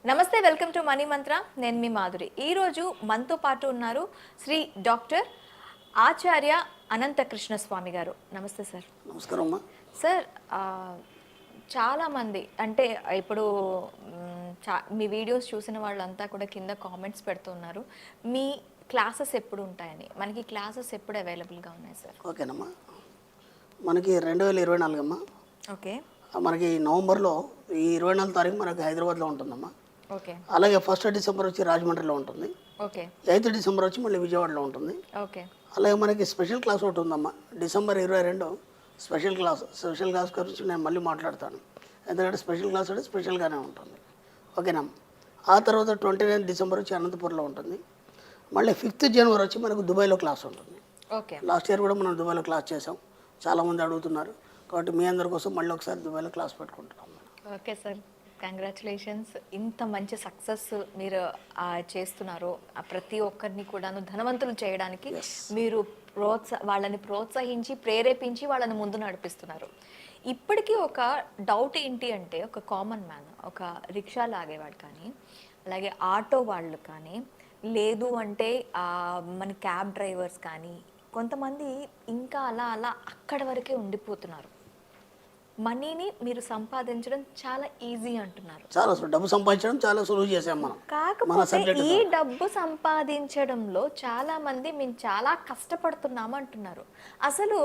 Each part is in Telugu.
నమస్తే, వెల్కమ్ టు మనీ మంత్ర. నేను మీ మాధురి. ఈరోజు మనతో పాటు ఉన్నారు శ్రీ డాక్టర్ ఆచార్య అనంత కృష్ణ స్వామి గారు. నమస్తే సార్. నమస్కారం అమ్మా. సార్, చాలామంది అంటే ఇప్పుడు మీ వీడియోస్ చూసిన వాళ్ళంతా కూడా కింద కామెంట్స్ పెడుతున్నారు, మీ క్లాసెస్ ఎప్పుడు ఉంటాయని. మనకి క్లాసెస్ ఎప్పుడు అవైలబుల్గా ఉన్నాయి సార్? ఓకేనమ్మా, మనకి 2024 అమ్మా. ఓకే. మనకి నవంబర్లో ఈ 24 తారీఖు మనకి హైదరాబాద్లో ఉంటుందమ్మా. ఓకే. అలాగే 1 డిసెంబర్ వచ్చి రాజమండ్రిలో ఉంటుంది. ఓకే. 8 డిసెంబర్ వచ్చి మళ్ళీ విజయవాడలో ఉంటుంది. ఓకే. అలాగే మనకి స్పెషల్ క్లాస్ ఒకటి ఉందమ్మా. డిసెంబర్ 22 స్పెషల్ క్లాస్ గురించి నేను మళ్ళీ మాట్లాడతాను. ఎందుకంటే స్పెషల్ క్లాస్ అంటే స్పెషల్గానే ఉంటుంది. ఓకేనమ్మా. ఆ తర్వాత 29 డిసెంబర్ వచ్చి అనంతపూర్లో ఉంటుంది. మళ్ళీ 5th జనవరి వచ్చి మనకు దుబాయ్లో క్లాస్ ఉంటుంది. ఓకే. లాస్ట్ ఇయర్ కూడా మనం దుబాయ్లో క్లాస్ చేసాం. చాలామంది అడుగుతున్నారు కాబట్టి మీ అందరి కోసం మళ్ళీ ఒకసారి దుబాయ్లో క్లాస్ పెట్టుకుంటున్నాం. Okay sir, congratulations. ఇంత మంచి సక్సెస్ మీరు చేస్తున్నారు. ప్రతి ఒక్కరిని కూడాను ధనవంతులు చేయడానికి మీరు వాళ్ళని ప్రోత్సహించి ప్రేరేపించి వాళ్ళని ముందు నడిపిస్తున్నారు. ఇప్పటికీ ఒక డౌట్ ఏంటి అంటే, ఒక కామన్ మ్యాన్, ఒక రిక్షా లాగేవాడు కానీ, అలాగే ఆటో వాళ్ళు కానీ, లేదు అంటే మన క్యాబ్ డ్రైవర్స్ కానీ, కొంతమంది ఇంకా అలా అలా అక్కడి వరకే ఉండిపోతున్నారు. మనీని మీరు సంపాదించడం చాలా ఈజీ అంటున్నారు. చాలా డబ్బు సంపాదించడం చాలా సులువు చేసాం మనం. కాకపోతే ఈ డబ్బు సంపాదించడంలో చాలా మంది మేము చాలా కష్టపడుతున్నాము అంటున్నారు. అసలు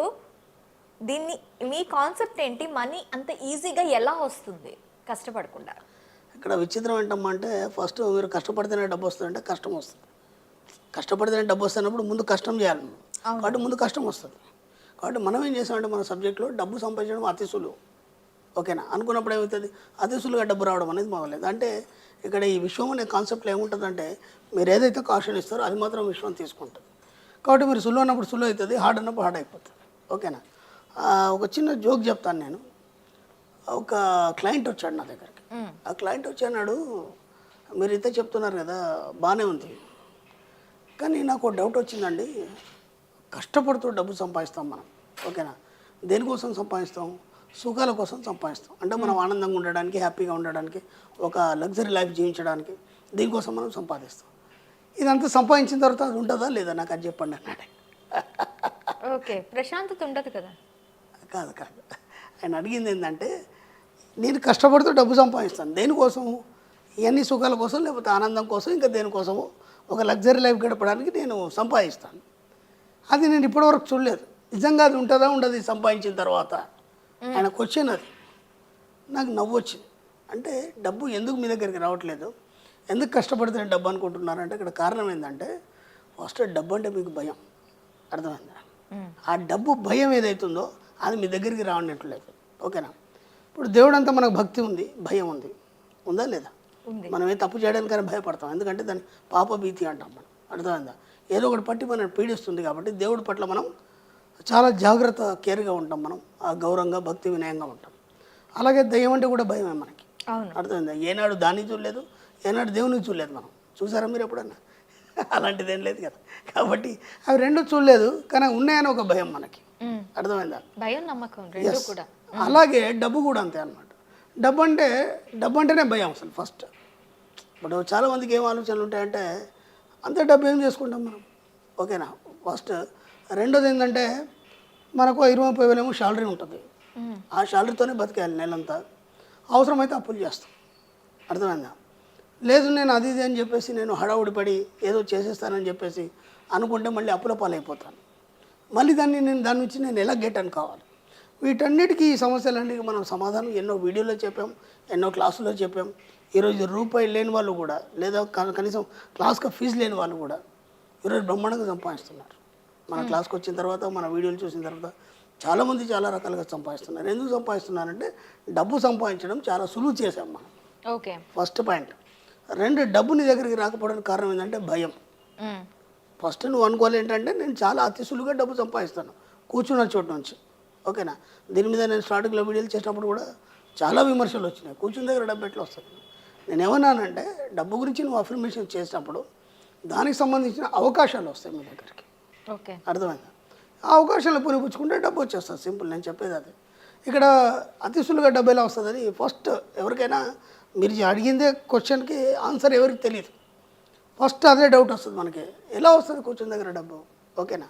దీన్ని మీ కాన్సెప్ట్ ఏంటి? మనీ అంత ఈజీగా ఎలా వస్తుంది కష్టపడకుండా? ఇక్కడ విచిత్రం ఏంటమ్మా అంటే, ఫస్ట్ మీరు కష్టపడితేనే డబ్బు వస్తుందంటే కష్టం వస్తుంది. కష్టపడితేనే డబ్బు వస్తున్నప్పుడు ముందు కష్టం చేయాలి కాబట్టి ముందు కష్టం వస్తుంది. కాబట్టి మనం ఏం చేసామంటే మన సబ్జెక్ట్లో డబ్బు సంపాదించడం అతి సులువు. ఓకేనా అనుకున్నప్పుడు ఏమవుతుంది, అతి సులువుగా డబ్బు రావడం అనేది మొదలైంది. అంటే ఇక్కడ ఈ విశ్వం అనే కాన్సెప్ట్లో ఏముంటుందంటే, మీరు ఏదైతే కాషన్ ఇస్తారో అది మాత్రం విశ్వం తీసుకుంటుంది. కాబట్టి మీరు సులువు అన్నప్పుడు సులువు అవుతుంది, హార్డ్ అన్నప్పుడు హార్డ్ అయిపోతుంది. ఓకేనా. ఒక చిన్న జోక్ చెప్తాను నేను. ఒక క్లయింట్ వచ్చాడు నా దగ్గరికి. ఆ క్లయింట్ వచ్చి అన్నాడు, మీరు ఇంత చెప్తున్నారు కదా బాగానే ఉంది, కానీ నాకు డౌట్ వచ్చిందండి. కష్టపడుతూ డబ్బు సంపాదిస్తాం మనం. ఓకేనా. దేనికోసం సంపాదిస్తాం? సుఖాల కోసం సంపాదిస్తాం. అంటే మనం ఆనందంగా ఉండడానికి, హ్యాపీగా ఉండడానికి, ఒక లగ్జరీ లైఫ్ జీవించడానికి దీనికోసం మనం సంపాదిస్తాం. ఇదంతా సంపాదించిన తర్వాత అది ఉంటుందా లేదా నాకు అది చెప్పండి అన్నాడు. ఓకే, ప్రశాంతత ఉండదు కదా. కాదు ఆయన అడిగింది ఏంటంటే, నేను కష్టపడుతూ డబ్బు సంపాదిస్తాను దేనికోసం? ఇవన్నీ సుఖాల కోసం, లేకపోతే ఆనందం కోసం, ఇంకా దేనికోసమో ఒక లగ్జరీ లైఫ్ గడపడానికి నేను సంపాదిస్తాను. అది నేను ఇప్పటివరకు చూడలేదు. నిజంగా అది ఉంటుందా ఉండదు సంపాదించిన తర్వాత? ఆయన క్వశ్చన్ అది. నాకు నవ్వు వచ్చింది. అంటే డబ్బు ఎందుకు మీ దగ్గరికి రావట్లేదు, ఎందుకు కష్టపడితే డబ్బు అనుకుంటున్నారంటే, ఇక్కడ కారణం ఏంటంటే, ఫస్ట్ డబ్బు అంటే మీకు భయం. అర్థమైందా? ఆ డబ్బు భయం ఏదైతుందో అది మీ దగ్గరికి రావట్లేదు. ఓకేనా. ఇప్పుడు దేవుడు అంతా మనకు భక్తి ఉంది, భయం ఉంది, ఉందా లేదా? మనం ఏ తప్పు చేయడానికైనా భయపడతాం, ఎందుకంటే దాన్ని పాప భీతి అంటాం మనం. అర్థమైందా? ఏదో ఒకటి పట్టి మనం పీడిస్తుంది కాబట్టి దేవుడి పట్ల మనం చాలా జాగ్రత్త, కేర్గా ఉంటాం. మనం ఆ గౌరవంగా, భక్తి, వినయంగా ఉంటాం. అలాగే దయ్యం అంటే కూడా భయమే మనకి. అర్థమైందా? ఏనాడు దాన్ని చూడలేదు, ఏనాడు దేవుని చూడలేదు. మనం చూసారా మీరు ఎప్పుడన్నా? అలాంటిది ఏం లేదు కదా. కాబట్టి అవి రెండు చూడలేదు, కానీ ఉన్నాయని ఒక భయం మనకి. అర్థమైందా? భయం, నమ్మకం కూడా. అలాగే డబ్బు కూడా అంతే అన్నమాట. డబ్బు అంటేనే భయం అసలు ఫస్ట్. ఇప్పుడు చాలామందికి ఏం ఆలోచనలు ఉంటాయంటే, అంతే డబ్బు ఏం చేసుకుంటాం మనం. ఓకేనా. ఫస్ట్. రెండోది ఏంటంటే, మనకు 20-30 వేలు ఏమో శాలరీ ఉంటుంది. ఆ శాలరీతోనే బతికేయాలి నెలంతా. అవసరమైతే అప్పులు చేస్తాం. అర్థమైందా? లేదు నేను అది ఇది అని చెప్పేసి నేను హడావుడిపడి ఏదో చేసేస్తానని చెప్పేసి అనుకుంటే మళ్ళీ అప్పుల పాలైపోతాను. మళ్ళీ దాని నుంచి నేను ఎలా గెట్ అని కావాలి. వీటన్నిటికీ ఈ సమస్యలన్నిటికీ మనం సమాధానం ఎన్నో వీడియోలో చెప్పాం, ఎన్నో క్లాసులో చెప్పాం. ఈరోజు రూపాయి లేని వాళ్ళు కూడా, లేదా కనీసం క్లాస్కి ఫీజు లేని వాళ్ళు కూడా ఈరోజు బ్రహ్మాండంగా సంపాదిస్తున్నారు. మన క్లాస్కి వచ్చిన తర్వాత, మన వీడియోలు చూసిన తర్వాత చాలామంది చాలా రకాలుగా సంపాదిస్తున్నారు. ఎందుకు సంపాదిస్తున్నారంటే, డబ్బు సంపాదించడం చాలా సులువు చేసాం మనం. Okay, first point. రెండు, డబ్బు నీ దగ్గరికి రాకపోవడానికి కారణం ఏంటంటే భయం. ఫస్ట్ నువ్వు అనుకోవాలి ఏంటంటే, నేను చాలా అతి సులువుగా డబ్బు సంపాదిస్తాను కూర్చున్న చోటు నుంచి. ఓకేనా. దీని మీద నేను స్టార్టింగ్లో వీడియోలు చేసినప్పుడు కూడా చాలా విమర్శలు వచ్చినాయి, కూర్చున్న దగ్గర డబ్బు ఎట్లా వస్తుంది. నేను ఏమన్నానంటే, డబ్బు గురించి నువ్వు అఫర్మేషన్ చేసినప్పుడు దానికి సంబంధించిన అవకాశాలు వస్తాయి మీ దగ్గరికి. ఓకే, అర్థమైందా? ఆ అవకాశాలు పునిపుచ్చుకుంటే డబ్బు వచ్చేస్తుంది. సింపుల్, నేను చెప్పేది అది. ఇక్కడ అతి సులువుగా డబ్బు ఎలా వస్తుందని ఫస్ట్ ఎవరికైనా మీరు అడిగిందే క్వశ్చన్కి ఆన్సర్ ఎవరికి తెలియదు. ఫస్ట్ అదే డౌట్ వస్తుంది మనకి, ఎలా వస్తుంది కూర్చుని దగ్గర డబ్బు? ఓకేనా,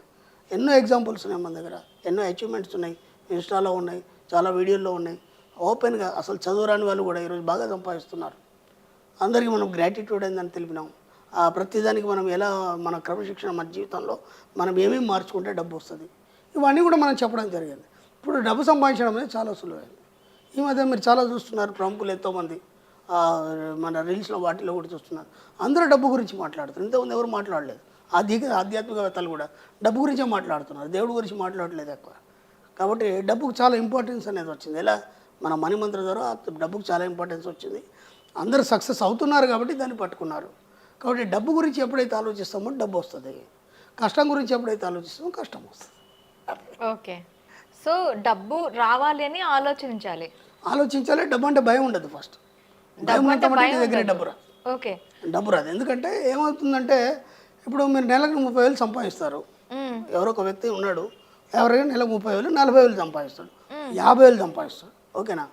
ఎన్నో ఎగ్జాంపుల్స్ ఉన్నాయి మన దగ్గర, ఎన్నో అచీవ్మెంట్స్ ఉన్నాయి, ఇన్స్టాలో ఉన్నాయి, చాలా వీడియోల్లో ఉన్నాయి. ఓపెన్గా అసలు చదువురాని వాళ్ళు కూడా ఈరోజు బాగా సంపాదిస్తున్నారు. అందరికీ మనం గ్రాటిట్యూడ్ అయిందని తెలిపినాం. ప్రతిదానికి మనం ఎలా మన క్రమశిక్షణ మన జీవితంలో మనం ఏమేమి మార్చుకుంటే డబ్బు వస్తుంది, ఇవన్నీ కూడా మనం చెప్పడం జరిగింది. ఇప్పుడు డబ్బు సంపాదించడం అనేది చాలా సులువైంది. ఈ మధ్య మీరు చాలా చూస్తున్నారు, ప్రముఖులు ఎంతోమంది మన రీల్స్లో వాటిలో కూడా చూస్తున్నారు, అందరూ డబ్బు గురించి మాట్లాడుతున్నారు. ఇంతకుముందు ఎవరు మాట్లాడలేదు. ఆధ్యాత్మికవేత్తలు కూడా డబ్బు గురించే మాట్లాడుతున్నారు, దేవుడి గురించి మాట్లాడలేదు ఎక్కువ. కాబట్టి డబ్బుకు చాలా ఇంపార్టెన్స్ అనేది వచ్చింది. ఎలా మన మనీ మంత్ర ద్వారా డబ్బుకు చాలా ఇంపార్టెన్స్ వచ్చింది. అందరూ సక్సెస్ అవుతున్నారు కాబట్టి దాన్ని పట్టుకున్నారు. కాబట్టి డబ్బు గురించి ఎప్పుడైతే ఆలోచిస్తామో డబ్బు వస్తుంది, కష్టం గురించి ఎప్పుడైతే ఆలోచిస్తామో కష్టం వస్తుంది. ఓకే, సో డబ్బు రావాలి అని ఆలోచించాలి. డబ్బు అంటే భయం ఉండదు. ఫస్ట్ భయం అంటే నీ దగ్గర డబ్బు రాదు. ఓకే, డబ్బు రాదు. ఎందుకంటే ఏమవుతుందంటే ఇప్పుడు మీరు నెలకు 30,000 సంపాదిస్తారు. ఎవరో ఒక వ్యక్తి ఉన్నాడు, ఎవరైనా నెలకు 30,000 40,000 సంపాదిస్తాడు, 50,000 సంపాదిస్తాడు. ఓకేనా,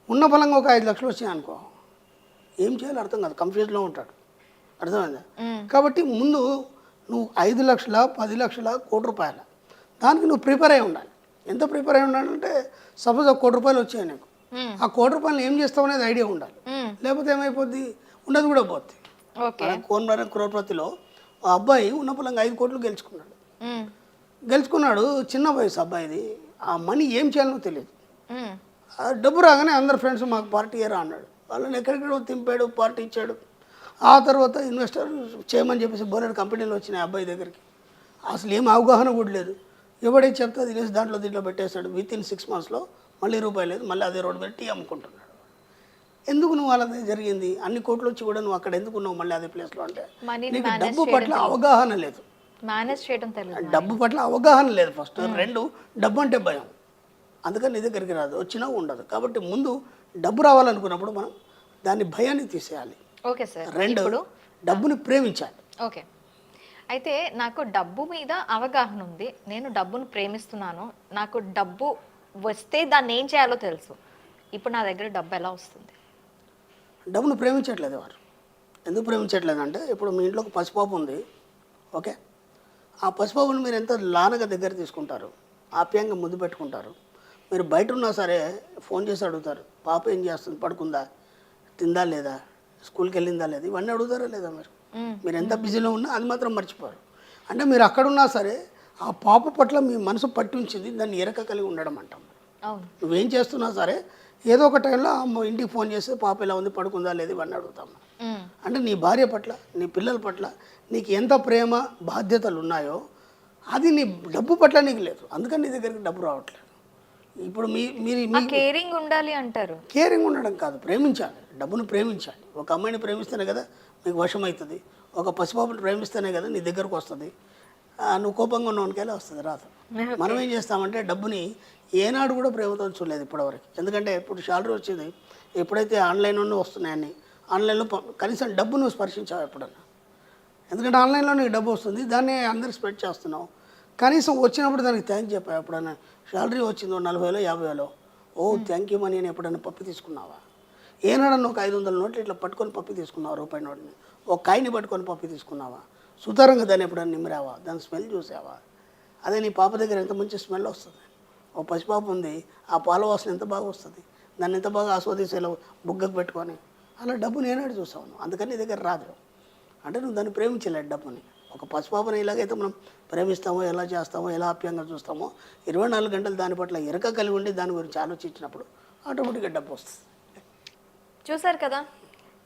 ఉన్న బలంగా ఒక 5 లక్షలు వచ్చాయి అనుకో, ఏం చేయాలో అర్థం కాదు, కన్ఫ్యూజ్లో ఉంటాడు. అర్థమైందా? కాబట్టి ముందు నువ్వు 5 లక్షల 10 లక్షల ₹1,00,00,000 దానికి నువ్వు ప్రిపేర్ అయి ఉండాలి. ఎంత ప్రిపేర్ అయి ఉండాలంటే సపోజ్ ఒక ₹1,00,00,000 వచ్చాయి నీకు, ఆ ₹1,00,00,000 ఏం చేస్తావు అనేది ఐడియా ఉండాలి. లేకపోతే ఏమైపోద్ది, ఉండదు కూడా పోద్ది. కోనరాని క్రోర్పతిలో ఆ అబ్బాయి ఉన్న పొలంగా 5 కోట్లు గెలుచుకున్నాడు. చిన్న వయసు అబ్బాయిది. ఆ మనీ ఏం చేయాలనో తెలియదు. డబ్బు రాగానే అందరు ఫ్రెండ్స్ మాకు పార్టీ ఇయ్యరా అన్నాడు. వాళ్ళని ఎక్కడికో తింపాడు, పార్టీ ఇచ్చాడు. ఆ తర్వాత ఇన్వెస్టర్ చేయమని చెప్పేసి బోలెడు కంపెనీలు వచ్చినాయి అబ్బాయి దగ్గరికి. అసలు ఏం అవగాహన కూడా లేదు. ఎవడైతే చెప్తే అది తినేసి దీంట్లో పెట్టేశాడు. విత్ ఇన్ 6 monthsలో మళ్ళీ రూపాయి లేదు, మళ్ళీ అదే రోడ్డు పెట్టి అమ్ముకుంటున్నాడు. ఎందుకు నువ్వు అలాగే జరిగింది? అన్ని కోట్లు వచ్చి కూడా నువ్వు అక్కడ ఎందుకు ఉన్నావు మళ్ళీ అదే ప్లేస్లో? అంటే నీకు డబ్బు పట్ల అవగాహన లేదు, మేనేజ్ చేయడం తెలియదు. డబ్బు పట్ల అవగాహన లేదు ఫస్ట్. 2, డబ్బు అంటే భయం. అందుకని నీ దగ్గరికి రాదు, వచ్చినా ఉండదు. కాబట్టి ముందు డబ్బు రావాలనుకున్నప్పుడు మనం దాన్ని భయాన్ని తీసేయాలి. Okay sir. 2, డబ్బుని ప్రేమించాలి. ఓకే, అయితే నాకు డబ్బు మీద అవగాహన ఉంది, నేను డబ్బును ప్రేమిస్తున్నాను, నాకు డబ్బు వస్తే దాన్ని ఏం చేయాలో తెలుసు. ఇప్పుడు నా దగ్గర డబ్బు ఎలా వస్తుంది? డబ్బును ప్రేమించట్లేదు వారు. ఎందుకు ప్రేమించట్లేదు అంటే, ఇప్పుడు మీ ఇంట్లో ఒక పసిపాపు ఉంది. ఓకే, ఆ పసిపాపుని మీరు ఎంత లానగా దగ్గర తీసుకుంటారు, ఆప్యాయంగా ముద్దు పెట్టుకుంటారు. మీరు బయట ఉన్నా సరే ఫోన్ చేసి అడుగుతారు, పాప ఏం చేస్తుంది, పడుకుందా, తిందా లేదా, స్కూల్కి వెళ్ళిందా లేదా, ఇవన్నీ అడుగుతారా లేదా? మీరు ఎంత బిజీలో ఉన్నా అది మాత్రం మర్చిపోరు. అంటే మీరు అక్కడున్నా సరే ఆ పాప పట్ల మీ మనసు పట్టి ఉంచింది, దాన్ని ఎరక కలిగి ఉండడం అంటాం. నువ్వేం చేస్తున్నా సరే ఏదో ఒక టైంలో ఇంటికి ఫోన్ చేస్తే పాప ఎలా ఉంది, పడుకుందా లేదు, ఇవన్నీ అడుగుతాం. అంటే నీ భార్య పట్ల, నీ పిల్లల పట్ల నీకు ఎంత ప్రేమ బాధ్యతలు ఉన్నాయో అది నీ డబ్బు పట్ల నీకు లేదు. అందుకని నీ దగ్గరికి డబ్బు రావట్లేదు. ఇప్పుడు మీరు కేరింగ్ ఉండాలి అంటారు. కేరింగ్ ఉండడం కాదు, ప్రేమించాలి. డబ్బును ప్రేమించాలి. ఒక అమ్మాయిని ప్రేమిస్తేనే కదా నీకు వశం అవుతుంది. ఒక పసిపాపని ప్రేమిస్తేనే కదా నీ దగ్గరకు వస్తుంది. నువ్వు కోపంగా ఉన్నవానికైనా వస్తుంది, రాదు. మనం ఏం చేస్తామంటే డబ్బుని ఏనాడు కూడా ప్రేమతో చూడలేదు ఇప్పటివరకు. ఎందుకంటే ఇప్పుడు శాలరీ వచ్చింది, ఎప్పుడైతే ఆన్లైన్లోనే వస్తున్నాయని ఆన్లైన్లో కనీసం డబ్బు నువ్వు స్పర్శించావు ఎప్పుడన్నా? ఎందుకంటే ఆన్లైన్లో నీకు డబ్బు వస్తుంది, దాన్ని అందరికి స్ప్రెడ్ చేస్తున్నావు. కనీసం వచ్చినప్పుడు దానికి థ్యాంక్ చెప్పావు ఎప్పుడన్నా? శాలరీ వచ్చిందో 40,000 50,000, ఓ థ్యాంక్ యూ మనీ అని ఎప్పుడన్నా పప్పు తీసుకున్నావా? ఏనాడన్నా ఒక 500 నోట్లు ఇట్లా పట్టుకొని పప్పు తీసుకున్నావా? రూపాయి నోట్ని ఒక కాయని పట్టుకొని పప్పు తీసుకున్నావా? సుతారంగా దాన్ని ఎప్పుడన్నా నిమ్మరావా? దాని స్మెల్ చూసావా? అదే నీ పాప దగ్గర ఎంత మంచి స్మెల్ వస్తుంది. ఓ పసిపాప ఉంది, ఆ పాల వాసన ఎంత బాగా వస్తుంది, దాన్ని ఎంత బాగా ఆస్వాదించేలా బుగ్గకు పెట్టుకొని. అలా డబ్బు నేనాడు చూసాను, అందుకని నీ దగ్గర రాదు. అంటే నువ్వు దాన్ని ప్రేమించలేడు డబ్బుని. ఒక పసిపాపని ఎలాగైతే మనం ప్రేమిస్తామో, ఎలా చేస్తామో, ఎలా ఆప్యాయంగా చూస్తామో, 24 గంటలు దాని పట్ల ఎరక కలిగి ఉండి దాని గురించి ఆలోచించినప్పుడు ఆటోమేటిక్గా డబ్బు వస్తుంది. చూసారు కదా,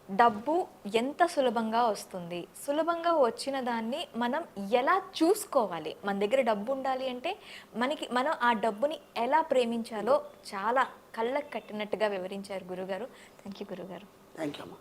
డబ్బు ఎంత సులభంగా వస్తుంది. సులభంగా వచ్చిన దాన్ని మనం ఎలా చూసుకోవాలి, మన దగ్గర డబ్బు ఉండాలి అంటే మనం ఆ డబ్బుని ఎలా ప్రేమించాలో చాలా కళ్ళకు కట్టినట్టుగా వివరించారు గురుగారు. థ్యాంక్ యూ గురుగారు. థ్యాంక్ యూ అమ్మా.